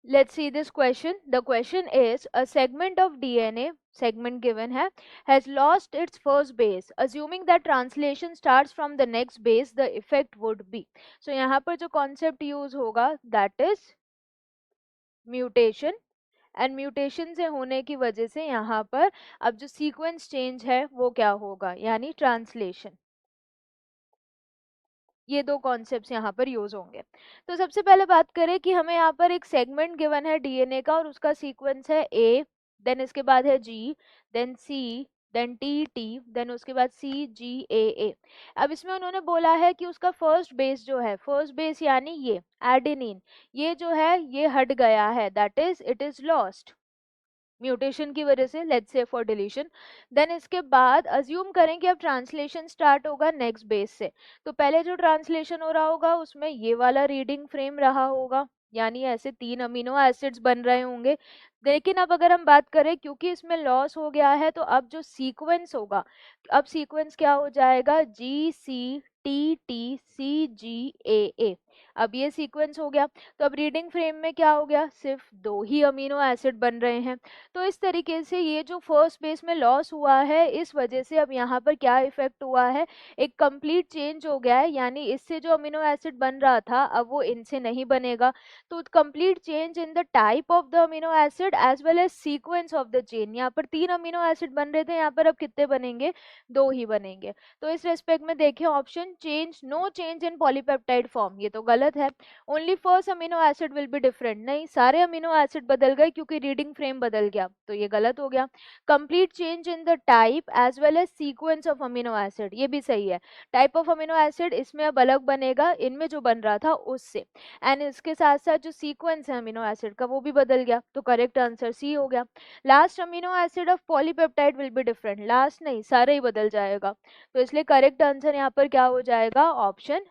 Let's see this question. The question is, a segment of DNA, segment given है, has lost its first base. Assuming that translation starts from the next base, the effect would be. So यहाँ पर जो concept use होगा, that is mutation. And mutation से होने की वजह से यहाँ पर अब जो सीक्वेंस चेंज है वो क्या होगा, यानी ट्रांसलेशन। ये दो कॉन्सेप्ट्स यहाँ पर यूज होंगे। तो सबसे पहले बात करें कि हमें यहाँ पर एक सेगमेंट गिवन है डीएनए का और उसका सीक्वेंस है ए, देन इसके बाद है जी, देन सी, देन टी टी, देन उसके बाद सी जी ए ए। अब इसमें उन्होंने बोला है कि उसका फर्स्ट बेस जो है, फर्स्ट बेस यानी ये एडेनिन, ये जो है ये हट गया है, that is it is lost mutation की वजह से, let's say for deletion. Then इसके बाद अज्यूम करें कि अब ट्रांसलेशन स्टार्ट होगा नेक्स्ट बेस से। तो पहले जो ट्रांसलेशन हो रहा होगा उसमें ये वाला रीडिंग फ्रेम रहा होगा, यानी ऐसे 3 अमीनो एसिड्स बन रहे होंगे। लेकिन अब अगर हम बात करें, क्योंकि इसमें लॉस हो गया है, तो अब जो सीक्वेंस होगा, अब सीक्वेंस क्या हो जाएगा, जी सी टी टी सी जी ए ए। अब ये सीक्वेंस हो गया। तो अब रीडिंग फ्रेम में क्या हो गया, सिर्फ 2 ही अमीनो एसिड बन रहे हैं। तो इस तरीके से ये जो फर्स्ट बेस में लॉस हुआ है, इस वजह से अब यहाँ पर क्या इफेक्ट हुआ है, एक कंप्लीट चेंज हो गया है, यानी इससे जो अमीनो एसिड बन रहा था अब वो इनसे नहीं बनेगा। तो complete change in the type of the amino acid as well as sequence of the chain. यहाँ पर 3 अमीनो एसिड बन रहे थे, यहाँ पर अब कितने बनेंगे, 2 ही बनेंगे। तो इस रेस्पेक्ट में देखिए option change, no change in polypeptide form, ये तो गलत है। Only first amino acid will be different, नहीं सारे अमीनो एसिड बदल गए क्योंकि रीडिंग फ्रेम बदल गया, तो ये गलत हो गया। Complete change in the type as well as sequence of amino acid, ये भी सही है। टाइप ऑफ अमीनो एसिड इसमें अब अलग बनेगा, इनमें जो बन रहा था उससे, एंड इसके साथ साथ जो सीक्वेंस है अमीनो एसिड का वो भी बदल गया, तो करेक्ट आंसर सी हो गया। Last amino acid of polypeptide will be different, last नहीं सारे ही बदल जाएगा, तो इसलिए करेक्ट आंसर यहाँ पर क्या हो जाएगा, ऑप्शन